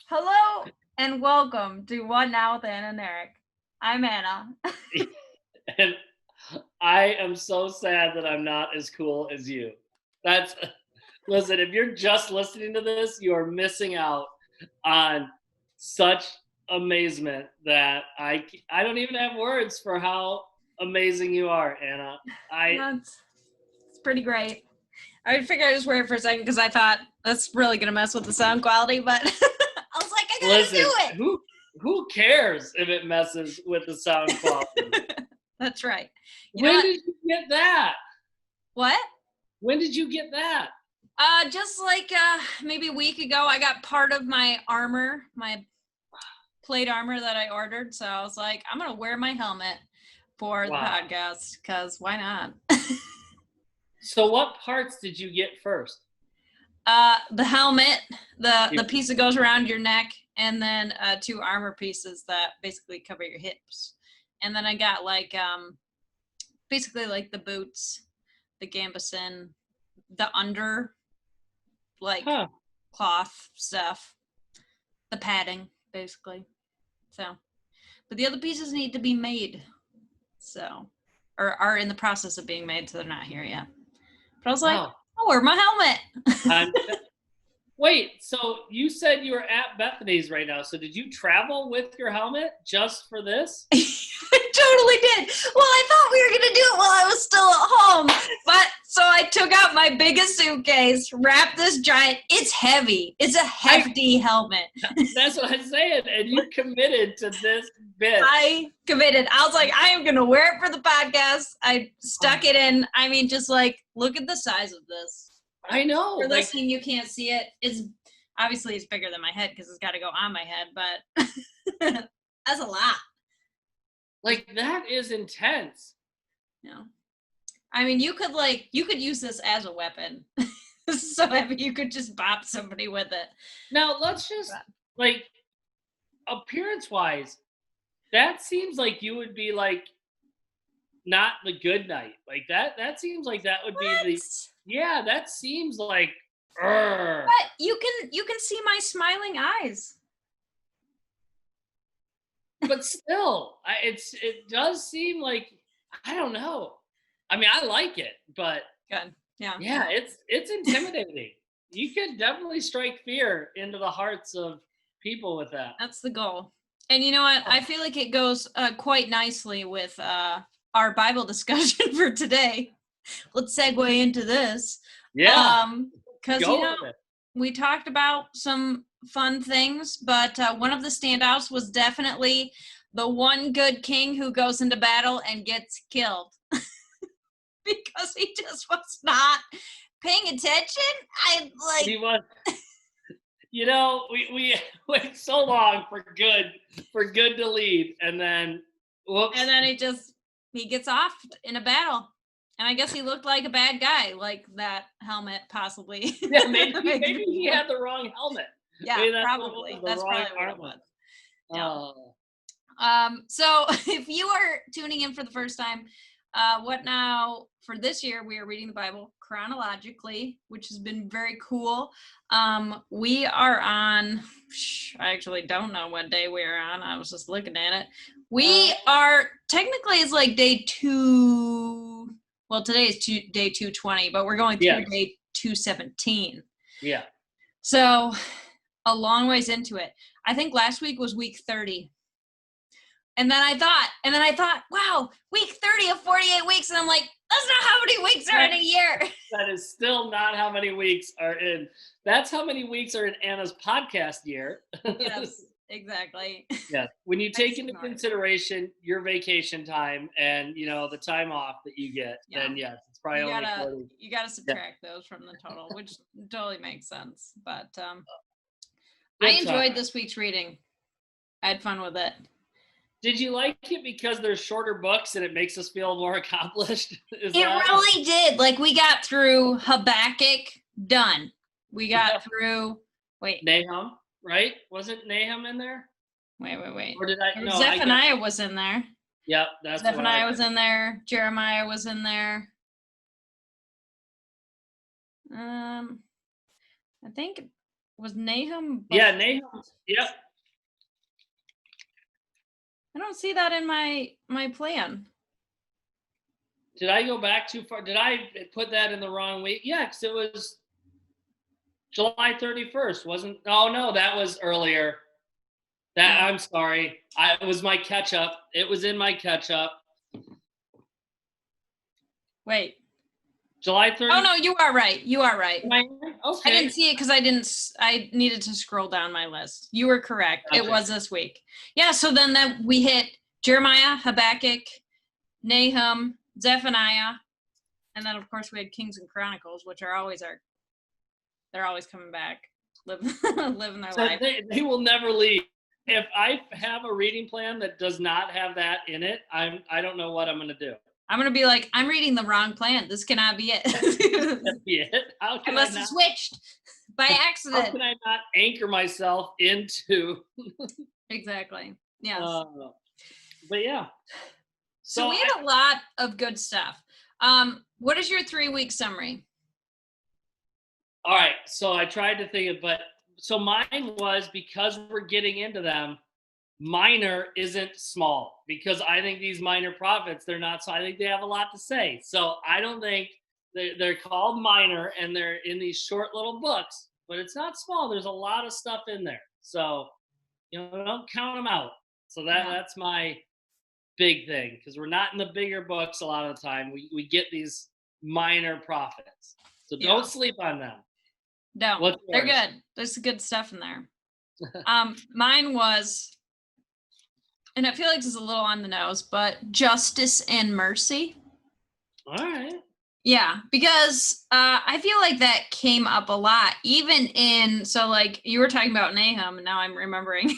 Hello and welcome to What Now with Anna and Eric. I'm Anna. And I am so sad that I'm not as cool as you. That's listen, if you're just listening to this, you are missing out on such amazement that I don't even have words for how amazing you are, Anna. I That's it's pretty great. I figured I'd just wear it for a second because I thought that's really gonna mess with the sound quality, but I was like, listen, I who cares if it messes with the sound quality? gotta do it. That's right. You know When what? did you get that? What? When did you get that? Just like maybe a week ago, I got part of my armor, my plate armor that I ordered. So I was like, I'm gonna wear my helmet for the Wow. podcast because why not? So what parts did you get first? The helmet, the You- the piece that goes around your neck, and then two armor pieces that basically cover your hips. And then I got like basically like the boots, the gambeson, the under like Huh. cloth stuff, the padding basically. So, but the other pieces need to be made. So, or are in the process of being made, so they're not here yet. But I was like, Wow. I'll wear my helmet. Time to Wait, so you said you were at Bethany's right now. So did you travel with your helmet just for this? I totally did. Well, I thought we were going to do it while I was still at home. But so I took out my biggest suitcase, wrapped this giant, it's heavy. It's a hefty helmet. That's what I'm saying. And you committed to this bit. I committed. I was like, I am going to wear it for the podcast. I stuck it in. I mean, just like, look at the size of this. I know. For Like listening, you can't see it. It's obviously it's bigger than my head because it's got to go on my head, but that's a lot. that is intense. You know, I mean, you could use this as a weapon. So heavy you could just bop somebody with it. Now let's just like appearance wise, that seems like you would be like not the good night. That seems like that would be What? the yeah, that seems like "Urgh." But you can see my smiling eyes. But still, it does seem like I don't know. I mean, I like it, but Good. Yeah. yeah, it's intimidating. You could definitely strike fear into the hearts of people with that. That's the goal. And you know what? I feel like it goes quite nicely with our Bible discussion for today. Let's segue into this. Yeah, Because go with it. we talked about some fun things, but one of the standouts was definitely the one good king who goes into battle and gets killed because he just was not paying attention. I He like, was, we wait so long for good to lead, and then whoops. and then he gets off in a battle. And I guess he looked like a bad guy, like that helmet possibly. Yeah, maybe he had the wrong helmet. Yeah, Maybe that's what it probably. was, the That's wrong probably what it armor. was. Yeah. Oh, So if you are tuning in for the first time, what now for this year, we are reading the Bible chronologically, which has been very cool. We are on, I actually don't know what day we are on. I was just looking at it. We are technically it's like day two. Well, today is day 220, but we're going through yes, day 217. yeah. So a long ways into it. I think last week was week 30. And then I thought, wow, week 30 of 48 weeks. And I'm like, that's not how many weeks are in a year. That is still not how many weeks are in. That's how many weeks are in Anna's podcast year. Yes, exactly. Yeah. When you I take just into ignored it. consideration your vacation time and the time off that you get, Yeah. then yes, it's probably You only gotta 40. you gotta subtract those from the total, which totally makes sense. But I Good time. enjoyed this week's reading. I had fun with it. Did you like it because they're shorter books and it makes us feel more accomplished? Is It that really did. Like we got through Habakkuk, done. We got through wait, Nahum, right? Wasn't Nahum in there? wait. Or did I? Or No, I guess. Zephaniah was in there. Yep, that's what Zephaniah was in there. Jeremiah was in there. I think Was Nahum Yeah, before? Nahum. Yep. I don't see that in my plan. Did I go back too far? Did I put that in the wrong week? Yeah, because it was July 31st, wasn't? Oh no, that was earlier. That Oh, I'm sorry. It was my catch up. It was in my catch up. wait. July Oh 30th. no, you are right. You are right. I didn't Okay. see it because I needed to scroll down my list. You were correct. It Gotcha. was this week. Yeah, so then that we hit Jeremiah, Habakkuk, Nahum, Zephaniah, and then of course we had Kings and Chronicles, which are always they're always coming back, living living their So life. they will never leave. If I have a reading plan that does not have that in it, I don't know what I'm gonna do. I'm gonna be like, I'm reading the wrong plan. This cannot be it. That'd be it. How I can I must have not? switched by How accident. can I not anchor myself into? Exactly. Yes. Uh, but yeah. So So we I had a lot of good stuff. What is your 3 week summary? all right. So I tried to think of, but so mine was because we're getting into them. Minor isn't small because I think these minor prophets, they're not. So I think they have a lot to say. So I don't think they're called minor and they're in these short little books, but it's not small. There's a lot of stuff in there. So don't count them out. So Yeah. that's my big thing because we're not in the bigger books a lot of the time. We get these minor prophets. So Yeah. don't sleep on them. No, What's they're yours? good. There's good stuff in there. Mine was, and I feel like this is a little on the nose, but justice and mercy. All right. Yeah, because I feel like that came up a lot, even in, so like you were talking about Nahum, and now I'm remembering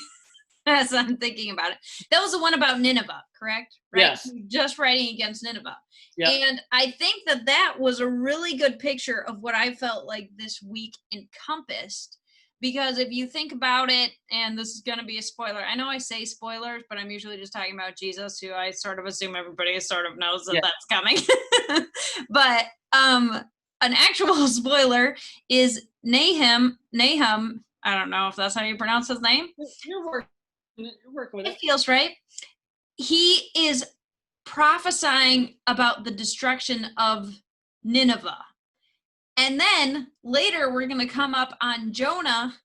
as I'm thinking about it. That was the one about Nineveh, correct? Right? Yes. Just writing against Nineveh. Yep. And I think that that was a really good picture of what I felt like this week encompassed. Because if you think about it, and this is going to be a spoiler, I know I say spoilers, but I'm usually just talking about Jesus, who I sort of assume everybody sort of knows that Yeah. that's coming. But an actual spoiler is Nahum. I don't know if that's how you pronounce his name. You're working. You're working with It it. feels right. He is prophesying about the destruction of Nineveh. And then later we're going to come up on Jonah,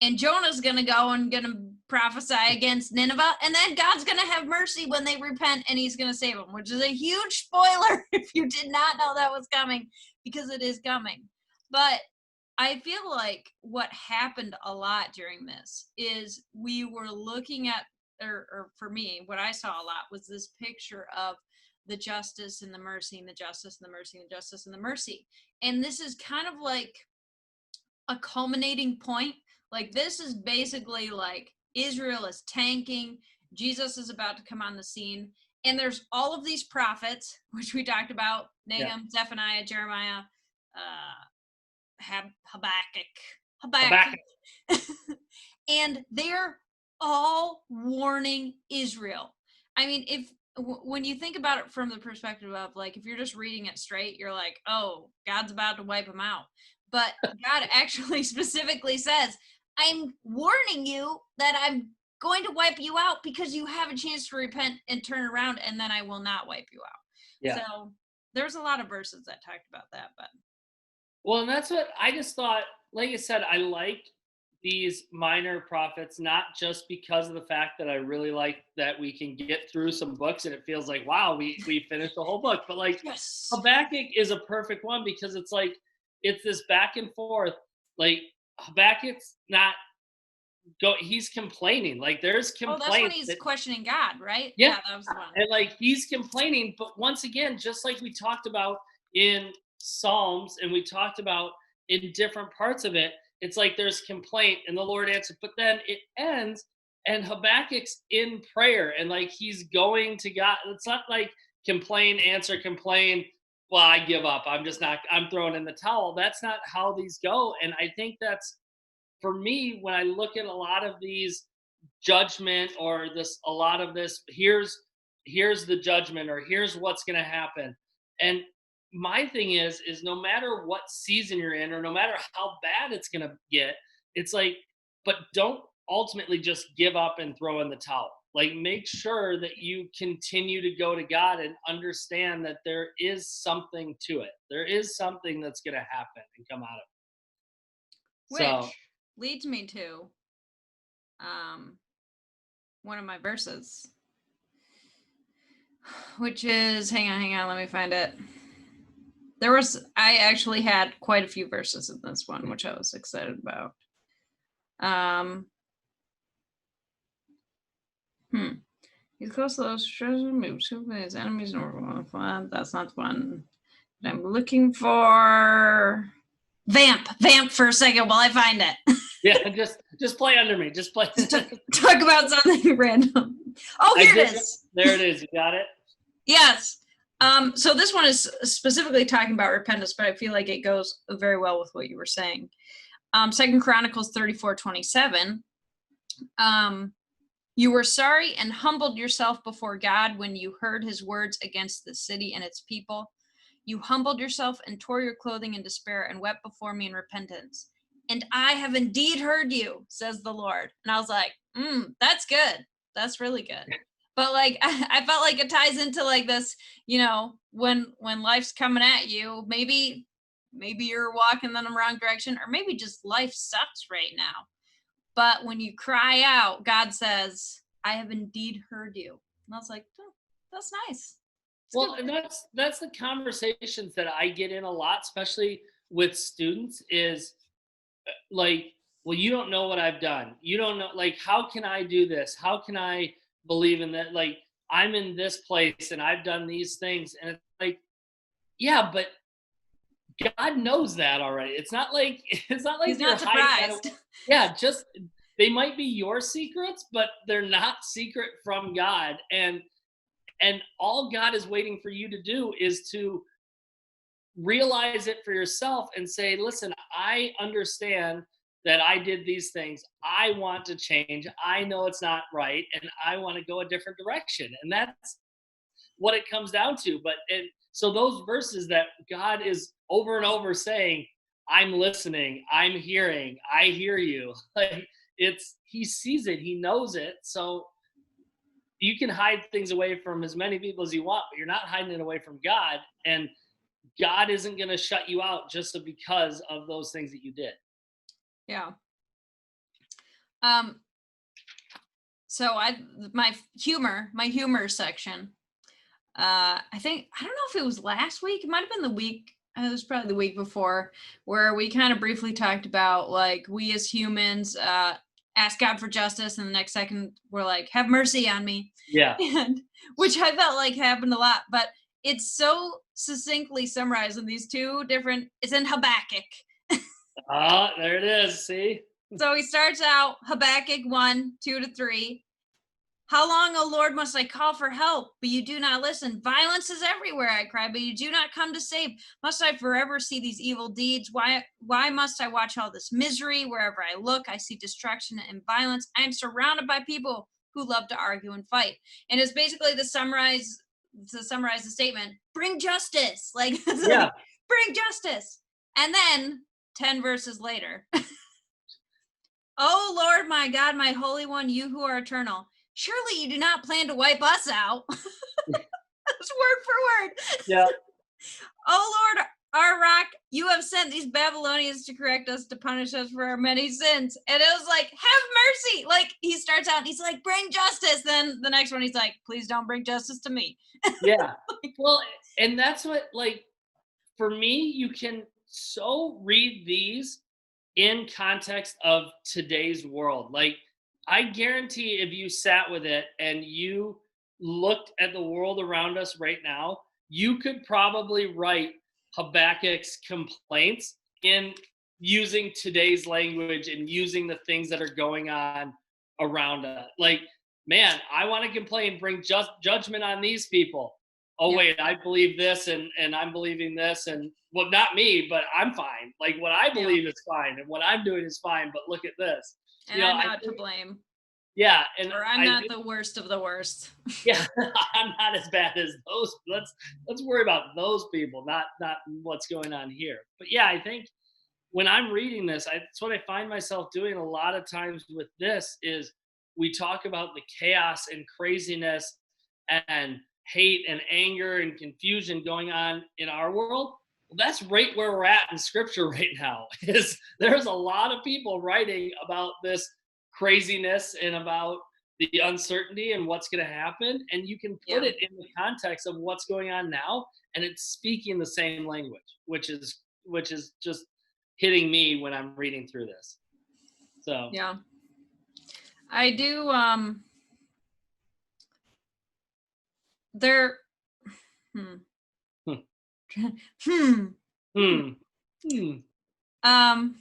and Jonah's going to go and going to prophesy against Nineveh, and then God's going to have mercy when they repent and he's going to save them, which is a huge spoiler if you did not know that was coming, because it is coming. But I feel like what happened a lot during this is we were looking at, or for me, what I saw a lot was this picture of the justice and the mercy and the justice and the mercy and the justice and the mercy. And this is kind of like a culminating point. Like, this is basically like Israel is tanking, Jesus is about to come on the scene, and there's all of these prophets, which we talked about: Yeah. Nahum, Zephaniah, Jeremiah, Habakkuk, Habakkuk. and they're all warning Israel. I mean, if when you think about it from the perspective of, like, if you're just reading it straight, you're like, oh, God's about to wipe them out. But God actually specifically says, I'm warning you that I'm going to wipe you out because you have a chance to repent and turn around, and then I will not wipe you out. Yeah. So there's a lot of verses that talked about that, but Well, and that's what I just thought. Like I said, I like these minor prophets not just because of the fact that I really like that we can get through some books and it feels like, wow, we finished the whole book. But like yes. Habakkuk is a perfect one because it's like it's this back and forth. Like Habakkuk's not he's complaining. Like there's Oh, that's when complaints he's that questioning God, right? yeah, Yeah, that was the one. and like he's complaining, but once again, just like we talked about in Psalms and we talked about in different parts of it, it's like there's complaint and the Lord answered, but then it ends and Habakkuk's in prayer and like he's going to God. It's not like complain, answer, complain. Well, I give up. I'm just not, I'm throwing in the towel. That's not how these go. And I think that's for me when I look at a lot of these judgment or this a lot of this here's the judgment or here's what's going to happen. And my thing is no matter what season you're in or no matter how bad it's going to get, it's like, but don't ultimately just give up and throw in the towel. Like, make sure that you continue to go to God and understand that there is something to it. There is something that's going to happen and come out of it. So, Which leads me to um one of my verses, which is, hang on, let me find it. I actually had quite a few verses in this one, which I was excited about. Um, He's close to those treasure moves to his enemies. That's not the one that I'm looking for. Vamp for a second while I find it. yeah, just play under me. Just play. Just talk about something random. Oh, I here did. it is. There it is. You got it. Yes. So this one is specifically talking about repentance, but I feel like it goes very well with what you were saying. Second Chronicles 34:27. You were sorry and humbled yourself before God when you heard his words against the city and its people. You humbled yourself and tore your clothing in despair and wept before me in repentance. And I have indeed heard you, says the Lord. And I was like, that's good. That's really good. But like, I felt like it ties into like this, when life's coming at you, maybe you're walking in the wrong direction, or maybe just life sucks right now. But when you cry out, God says, I have indeed heard you. And I was like, oh, that's nice. It's Well, good. and that's the conversations that I get in a lot, especially with students, is like, well, you don't know what I've done. You don't know, like, how can I do this? How can I believe in that? Like, I'm in this place and I've done these things. And it's like, yeah, but God knows that already. It's not like it's not like He's you're not hiding that. surprised. Yeah, just they might be your secrets, but they're not secret from God. And all God is waiting for you to do is to realize it for yourself and say, listen, I understand that I did these things. I want to change. I know it's not right. And I want to go a different direction. And that's what it comes down to. So those verses that God is over and over saying, I'm listening, I'm hearing, I hear you. Like, he sees it, he knows it. So you can hide things away from as many people as you want, but you're not hiding it away from God. And God isn't going to shut you out just because of those things that you did. Yeah. Um, so my humor section. I don't know if it was last week. It might have been the week. It was probably the week before, where we kind of briefly talked about like we as humans ask God for justice, and the next second we're like, "Have mercy on me," Yeah. and which I felt like happened a lot. But it's so succinctly summarized in these two different. It's in Habakkuk. Ah, there it is. See? So he starts out Habakkuk 1:2-3. How long, O Lord, must I call for help, but you do not listen? Violence is everywhere, I cry, but you do not come to save. Must I forever see these evil deeds? Why must I watch all this misery? Wherever I look, I see destruction and violence. I am surrounded by people who love to argue and fight. And it's basically to summarize the statement, bring justice. Like, it's Yeah. like, bring justice. And then 10 verses later, oh Lord, my God, my Holy One, you who are eternal. Surely you do not plan to wipe us out. That's word for word. Yeah. Oh Lord, our rock, you have sent these Babylonians to correct us, to punish us for our many sins. And it was like, have mercy. Like, he starts out and he's like, bring justice. Then the next one, he's like, please don't bring justice to me. Yeah. Well, and that's what, like, for me, you can so read these in context of today's world. Like, I guarantee if you sat with it and you looked at the world around us right now, you could probably write Habakkuk's complaints in using today's language and using the things that are going on around us. Like, man, I want to complain, bring just judgment on these people. Oh, Yeah. wait, I believe this and I'm believing this, and well, not me, but I'm fine. Like, what I believe is fine and what I'm doing is fine, but look at this. And I'm not to blame. Yeah, and Or I'm I not think, the worst of the worst. yeah, I'm not as bad as those. Let's worry about those people, not what's going on here. But yeah, I think, when I'm reading this, that's what I find myself doing a lot of times with this is we talk about the chaos and craziness and hate and anger and confusion going on in our world. Well, that's right where we're at in scripture right now. Is there's a lot of people writing about this craziness and about the uncertainty and what's going to happen, and you can put Yeah. it in the context of what's going on now, and it's speaking the same language, which is just hitting me when I'm reading through this. So Yeah. I do there hmm. hmm, hmm. hmm, hmm. Um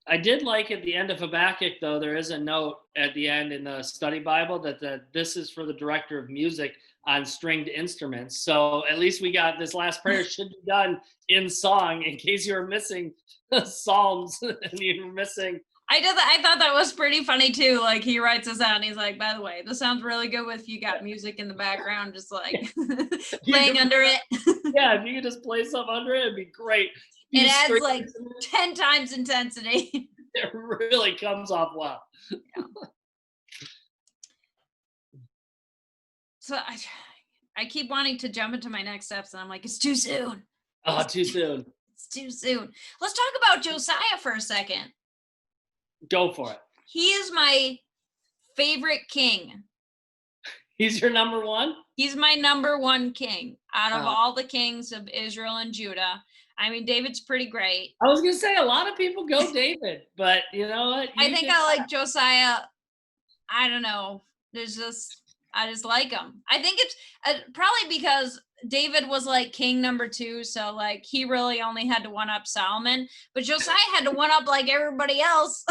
I did like at the end of Habakkuk, though, there is a note at the end in the study Bible that this is for the director of music on stringed instruments. So at least we got this last prayer should be done in song in case you were missing Psalms and you were missing. I thought that was pretty funny too. Like he writes this out and he's like, by the way, this sounds really good with you got music in the background, just like You playing could, under it. yeah, if you could just play something under it, it'd be great. It These adds string like instruments, 10 times intensity. it really comes off well. Yeah. So I keep wanting to jump into my next steps and I'm like, it's too soon. Oh, too soon. It's too soon. Let's talk about Josiah for a second. Go for it. He is my favorite king. He's your number one? He's my number one king out of Uh, all the kings of Israel and Judah. I mean, David's pretty great. I was gonna say a lot of people go David, but you know what? I You think did I like Josiah. I don't know. I just like him. I think it's probably because David was like king number 2. So like he really only had to one up Solomon, but Josiah had to one up like everybody else.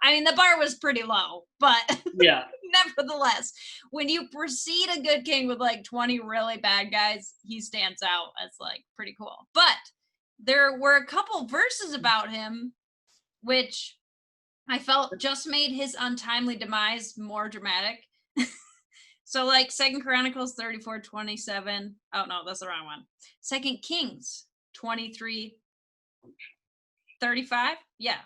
I mean, the bar was pretty low, but yeah. nevertheless, when you precede a good king with like 20 really bad guys, he stands out as like pretty cool. But there were a couple verses about him which I felt just made his untimely demise more dramatic. So like Second Chronicles 34:27. Oh no, that's the wrong one. Second Kings 23:35. Yeah.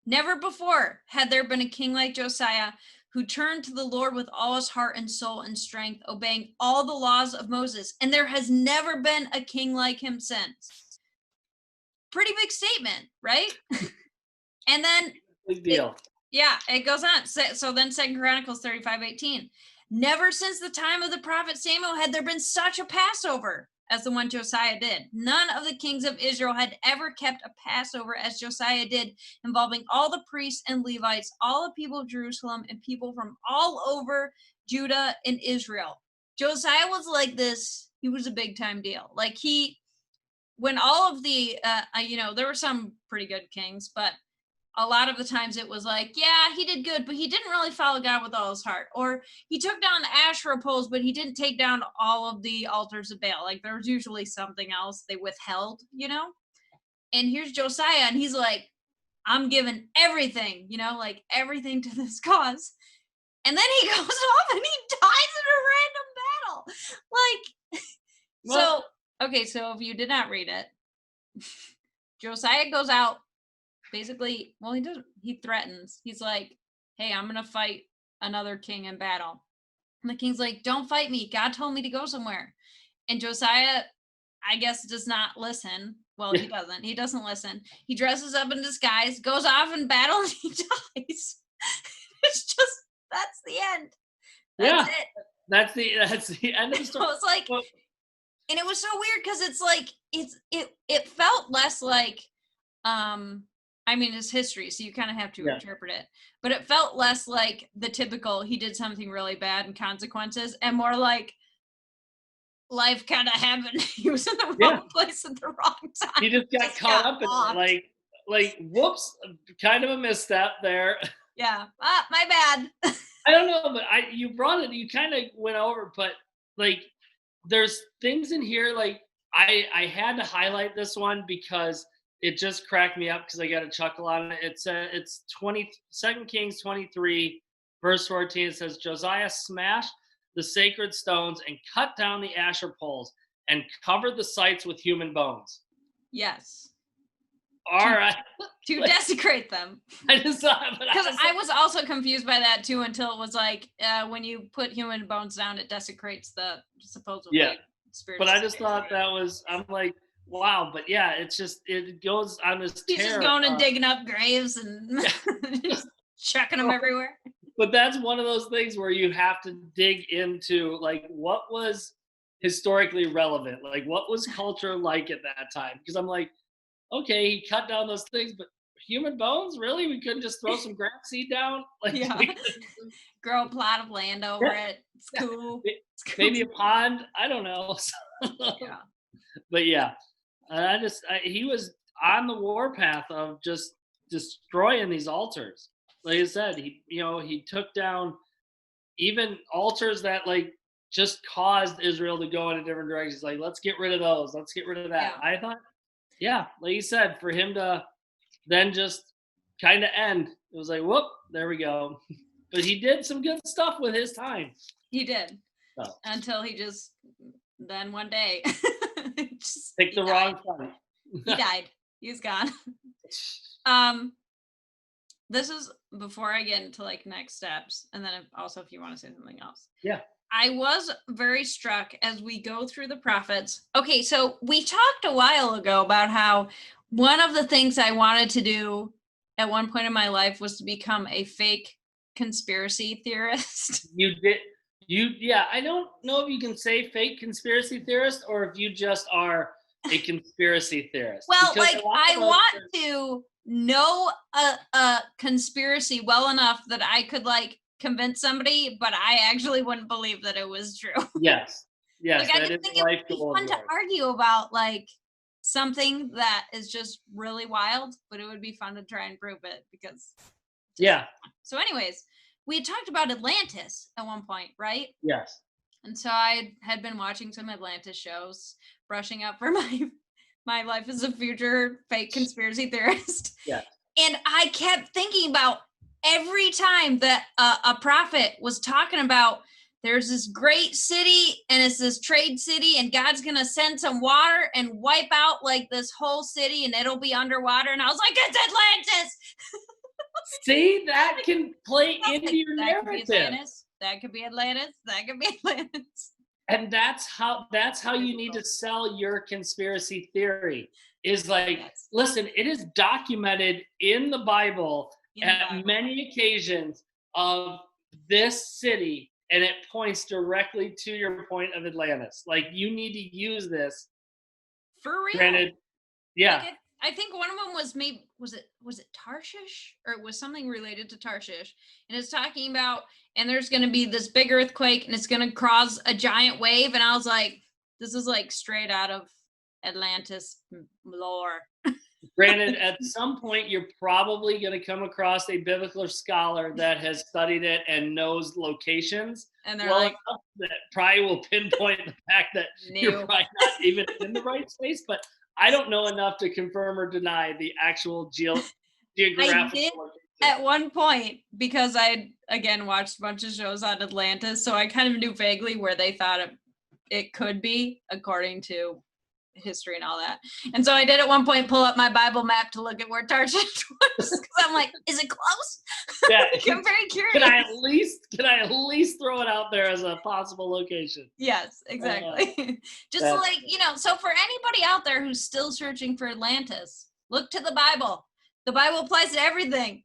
Never before had there been a king like Josiah who turned to the Lord with all his heart and soul and strength, obeying all the laws of Moses. And there has never been a king like him since. Pretty big statement, right? And then Big deal. it goes on. So then Second Chronicles 35:18. Never since the time of the prophet Samuel had there been such a Passover as the one Josiah did. None of the kings of Israel had ever kept a Passover as Josiah did, involving all the priests and Levites, all the people of Jerusalem, and people from all over Judah and Israel. Josiah was like this. He was a big time deal. Like when all of the, there were some pretty good kings, but a lot of the times it was like, yeah, he did good, but he didn't really follow God with all his heart. Or he took down the Asherah poles, but he didn't take down all of the altars of Baal. Like there was usually something else they withheld, And here's Josiah, and he's like, I'm giving everything, like everything to this cause. And then he goes off and he dies in a random battle. Like, Well, so if you did not read it, Josiah goes out. Basically, well, he threatens. He's like, hey, I'm going to fight another king in battle. And the king's like, don't fight me. God told me to go somewhere. And Josiah, I guess, does not listen. Well, he doesn't. He doesn't listen. He dresses up in disguise, goes off in battle, and he dies. It's just, that's the end. That's it. That's the end of the story. So it's like, Well, and it was so weird because it's like, it felt less like, I mean, it's history, so you kind of have to interpret it. But it felt less like the typical he did something really bad and consequences, and more like life kind of happened. He was in the wrong place at the wrong time. he just got caught up in it, like whoops, kind of a misstep there. Yeah, my bad. I don't know, but you brought it. You kind of went over, but like there's things in here like I had to highlight this one because it just cracked me up because I got a chuckle on it. It's 2 Kings 23 verse 14. It says Josiah smashed the sacred stones and cut down the Asher poles and covered the sites with human bones. Yes. All right. To desecrate them. I just thought, but Because I was also confused by that too until it was like when you put human bones down, it desecrates the yeah. supposedly But spirits. I just thought that was, I'm like, wow. But yeah, it's just, it goes on this He's just tear. going and digging up graves and just chucking them everywhere. But that's one of those things where you have to dig into like what was historically relevant, like what was culture like at that time. Because I'm like, okay, he cut down those things, but human bones, really? We couldn't just throw some grass seed down? Like Yeah. we could, Grow a plot of land over yeah, it. It's yeah. cool. It's cool. Maybe a pond. I don't know. Yeah. But yeah, he was on the war path of just destroying these altars. Like I said, he took down even altars that like just caused Israel to go in a different direction. Like, let's get rid of those. Let's get rid of that. Yeah. I thought, yeah, like you said, for him to then just kind of end, it was like, whoop, there we go. But he did some good stuff with his time. He did. So Until he just then one day picked the wrong fight. He died. He was gone. This is before I get into like next steps, and then also if you want to say something else. Yeah. I was very struck as we go through the prophets. Okay, so we talked a while ago about how one of the things I wanted to do at one point in my life was to become a fake conspiracy theorist. You did. Yeah, I don't know if you can say fake conspiracy theorist or if you just are a conspiracy theorist. Well, Because like I want to know a conspiracy well enough that I could like convince somebody, but I actually wouldn't believe that it was true. Yes. Yes, Like I that just is think a it life would be goal of fun to yours. argue about like something that is just really wild, but it would be fun to try and prove it because Yeah. so anyways, we had talked about Atlantis at one point, right? Yes. And so I had been watching some Atlantis shows, brushing up for my life as a future fake conspiracy theorist. Yeah. And I kept thinking about every time that a prophet was talking about there's this great city and it's this trade city and God's going to send some water and wipe out like this whole city and it'll be underwater. And I was like, it's Atlantis. See, that can play into your That could be narrative. Atlantis. That could be Atlantis. That could be Atlantis. And that's how you need to sell your conspiracy theory. Is like, Yes. listen, it is documented in the Bible In the at Bible. many occasions of this city, and it points directly to your point of Atlantis. Like, you need to use this. For real. Granted, yeah. Like I think one of them was maybe was it Tarshish or it was something related to Tarshish, and it's talking about and there's going to be this big earthquake and it's going to cause a giant wave, and I was like, this is like straight out of Atlantis lore. Granted, at some point, you're probably going to come across a biblical scholar that has studied it and knows locations. And they're well like, enough that probably will pinpoint the fact that you're probably not even in the right space. But I don't know enough to confirm or deny the actual geographical I did location. At one point, because I again watched a bunch of shows on Atlantis, so I kind of knew vaguely where they thought it could be according to history and all that. And so I did at one point pull up my Bible map to look at where Tarshish was because I'm like, is it close? Yeah, I'm very curious. Can I at least throw it out there as a possible location? Yes, exactly. Just like, so for anybody out there who's still searching for Atlantis, look to the Bible. The Bible applies to everything.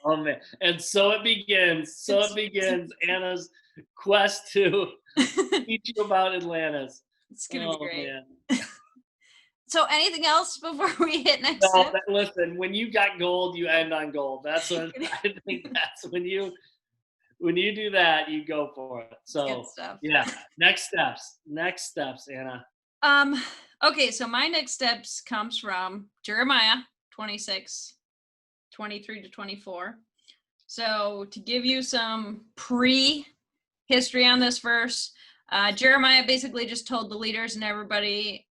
Oh man. And so it begins. Anna's quest to teach you about Atlantis. It's gonna be great. Man. So anything else before we hit next No, step? listen, when you got gold, you end on gold. That's when I think that's when you do that, you go for it. So good stuff. Yeah. Next steps, Anna. Okay, so my next steps comes from Jeremiah 26, 23 to 24. So to give you some pre-history on this verse, Jeremiah basically just told the leaders and everybody,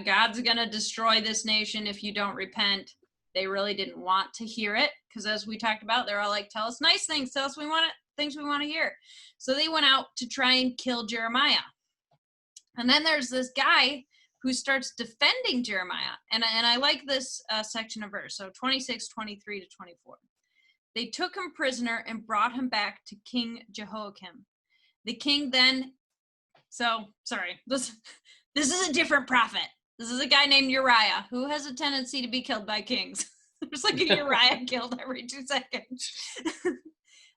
God's going to destroy this nation if you don't repent. They really didn't want to hear it because as we talked about, they're all like, tell us nice things, tell us things we want to hear. So they went out to try and kill Jeremiah. And then there's this guy who starts defending Jeremiah. And I like this section of verse. So 26, 23 to 24. They took him prisoner and brought him back to King Jehoiakim. The king then, this is a different prophet. This is a guy named Uriah who has a tendency to be killed by kings. There's like a Uriah killed every 2 seconds.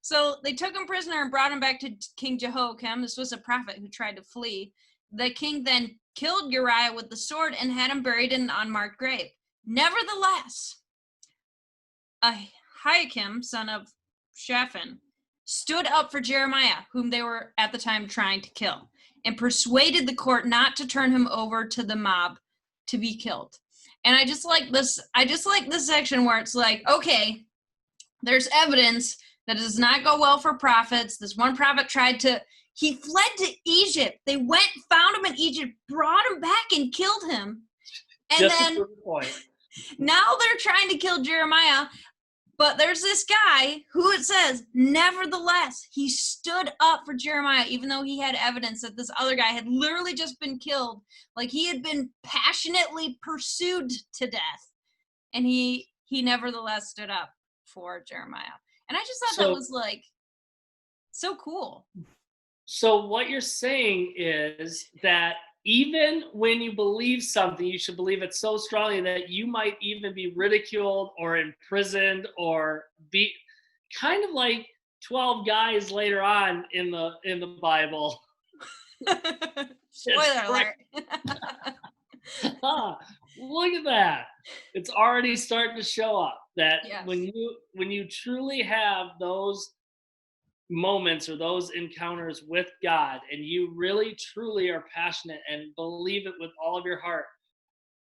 So they took him prisoner and brought him back to King Jehoiakim. This was a prophet who tried to flee. The king then killed Uriah with the sword and had him buried in an unmarked grave. Nevertheless, Ahikam, son of Shaphan, stood up for Jeremiah, whom they were at the time trying to kill, and persuaded the court not to turn him over to the mob to be killed. And I just like this section where it's like, okay, there's evidence that does not go well for prophets. This one prophet he fled to Egypt. They went, found him in Egypt, brought him back and killed him. And Just then now they're trying to kill Jeremiah. But there's this guy who, it says, nevertheless, he stood up for Jeremiah, even though he had evidence that this other guy had literally just been killed. Like, he had been passionately pursued to death. And he nevertheless stood up for Jeremiah. And I just thought that was, like, so cool. So what you're saying is that even when you believe something, you should believe it so strongly that you might even be ridiculed or imprisoned or be kind of like 12 guys later on in the Bible. Spoiler alert. Look at that. It's already starting to show up that Yes. when you truly have those moments or those encounters with God and you really truly are passionate and believe it with all of your heart,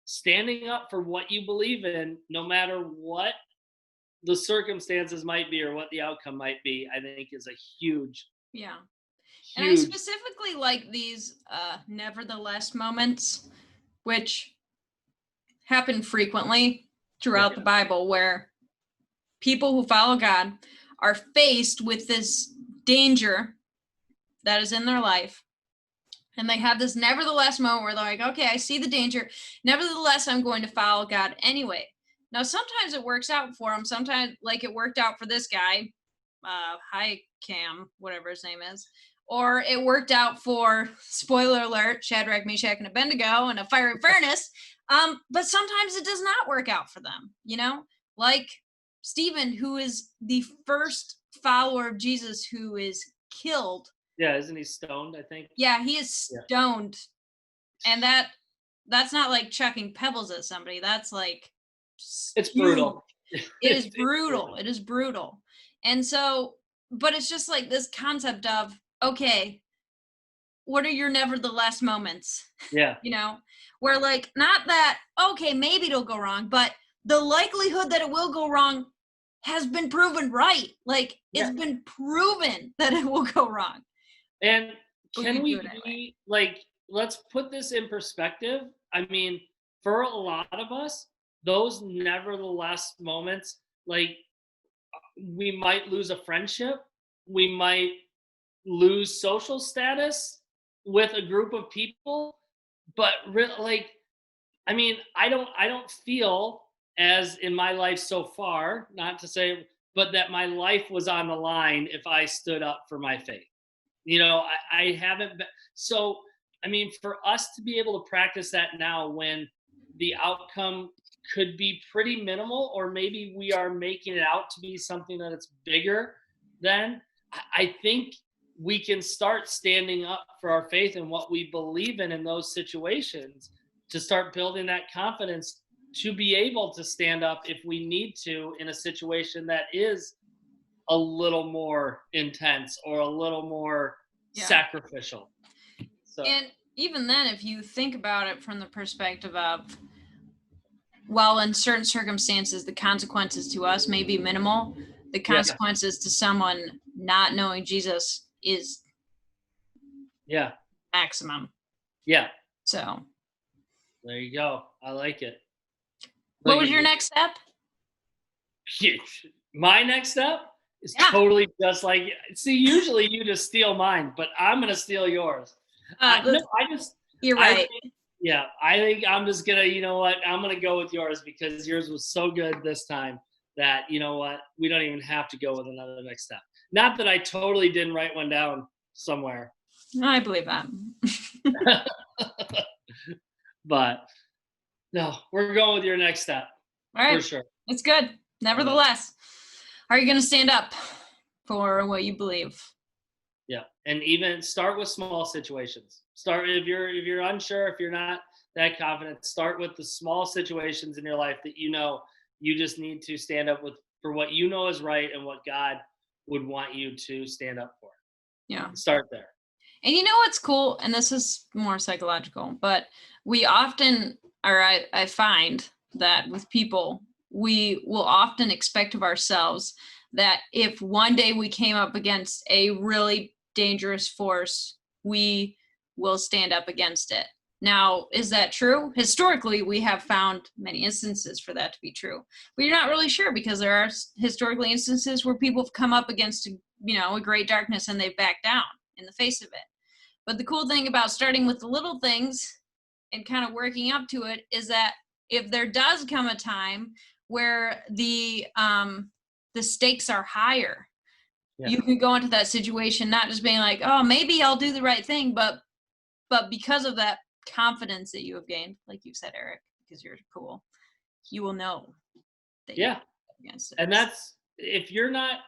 standing up for what you believe in, no matter what the circumstances might be or what the outcome might be, I think is a huge. And I specifically like these nevertheless moments, which happen frequently throughout the Bible, where people who follow God are faced with this danger that is in their life. And they have this nevertheless moment where they're like, okay, I see the danger. Nevertheless, I'm going to follow God anyway. Now, sometimes it works out for them. Sometimes, like it worked out for this guy, Cam, whatever his name is. Or it worked out for, spoiler alert, Shadrach, Meshach, and Abednego in a fiery furnace. But sometimes it does not work out for them, like Stephen, who is the first follower of Jesus who is killed. Yeah, isn't he stoned, I think? Yeah, he is stoned. Yeah. And that's not like chucking pebbles at somebody. That's like it's brutal. It is brutal. It is brutal. And so, but it's just like this concept of, okay, what are your nevertheless moments? Yeah. Where like, not that, okay, maybe it'll go wrong, but the likelihood that it will go wrong has been proven right. Like, it's been proven that it will go wrong. And can we be like, let's put this in perspective. I mean, for a lot of us, those nevertheless moments, like we might lose a friendship, we might lose social status with a group of people, but like, I mean, I don't feel as in my life so far, not to say, but that my life was on the line if I stood up for my faith. I haven't been. So, I mean, for us to be able to practice that now when the outcome could be pretty minimal, or maybe we are making it out to be something that it's bigger than, I think we can start standing up for our faith and what we believe in those situations, to start building that confidence to be able to stand up if we need to in a situation that is a little more intense or a little more sacrificial. So. And even then, if you think about it from the perspective of, well, in certain circumstances, the consequences to us may be minimal. The consequences to someone not knowing Jesus is maximum. Yeah. So there you go. I like it. What was your next step? My next step is totally just like, see, usually you just steal mine, but I'm going to steal yours. You're right. Yeah, I think I'm just gonna, you know what? I'm gonna go with yours because yours was so good this time that you know what? We don't even have to go with another next step. Not that I totally didn't write one down somewhere, I believe that. but no, we're going with your next step All for right. sure. It's good. Love it. Nevertheless, are you going to stand up for what you believe? Yeah, and even start with small situations. Start if you're unsure, if you're not that confident, start with the small situations in your life that you know you just need to stand up with for what you know is right and what God would want you to stand up for. Yeah. Start there. And you know what's cool? And this is more psychological, but we often, or I find that with people, we will often expect of ourselves that if one day we came up against a really dangerous force, we will stand up against it. Now, is that true? Historically, we have found many instances for that to be true. But you're not really sure because there are historically instances where people have come up against, a great darkness and they've backed down in the face of it. But the cool thing about starting with the little things and kind of working up to it is that if there does come a time where the stakes are higher, Yeah. you can go into that situation not just being like, oh, maybe I'll do the right thing, but because of that confidence that you have gained, like you said, Eric, because you're cool, you will know that you're Yeah. up against it. And that's if you're not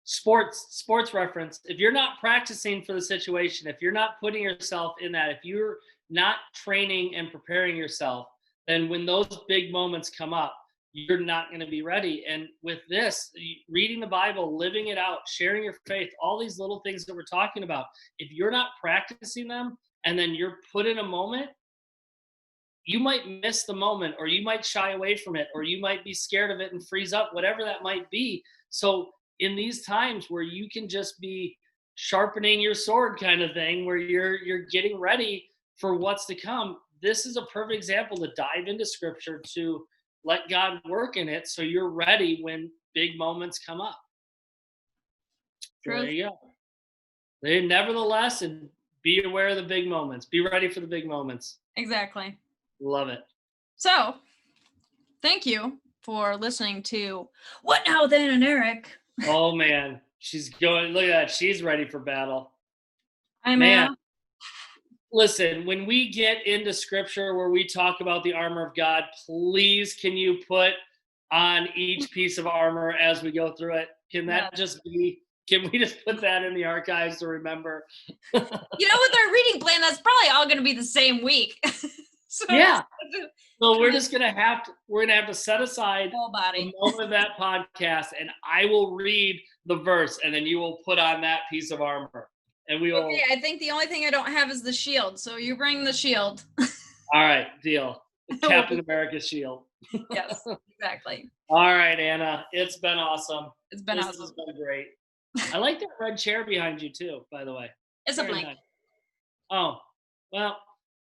sports reference, if you're not practicing for the situation, if you're not putting yourself in that, if you're not training and preparing yourself, then when those big moments come up, you're not going to be ready. And with this, reading the Bible, living it out, sharing your faith, all these little things that we're talking about, if you're not practicing them and then you're put in a moment, you might miss the moment or you might shy away from it or you might be scared of it and freeze up, whatever that might be. So in these times where you can just be sharpening your sword kind of thing, where you're getting ready for what's to come, this is a perfect example to dive into scripture to let God work in it so you're ready when big moments come up. So there Truth. you go. Nevertheless, and be aware of the big moments. Be ready for the big moments. Exactly. Love it. So thank you for listening to What Now Then and Eric. Oh man, she's going. Look at that. She's ready for battle. I'm Man, Anna. listen, when we get into scripture where we talk about the armor of God, please can you put on each piece of armor as we go through it? Can that Yes. just be, can we just put that in the archives to remember? With our reading plan, that's probably all going to be the same week. So Yeah. So we're kind of just gonna have to set aside whole a body. moment of that podcast and I will read the verse and then you will put on that piece of armor. And we Okay, will I think the only thing I don't have is the shield. So you bring the shield. all right, deal. We'll Captain America's shield. yes, exactly. All right, Anna. It's been awesome. It's been This awesome. has been great. I like that red chair behind you too, by the way. It's a Very blank. nice. Oh, well,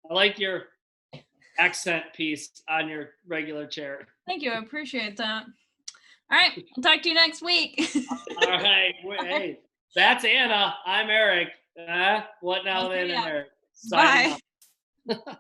I like your accent piece on your regular chair. Thank you. I appreciate that. All right. I'll talk to you next week. All right. Hey, that's Anna. I'm Eric. What now I'll see then, ya. and Eric. Signing Bye. off.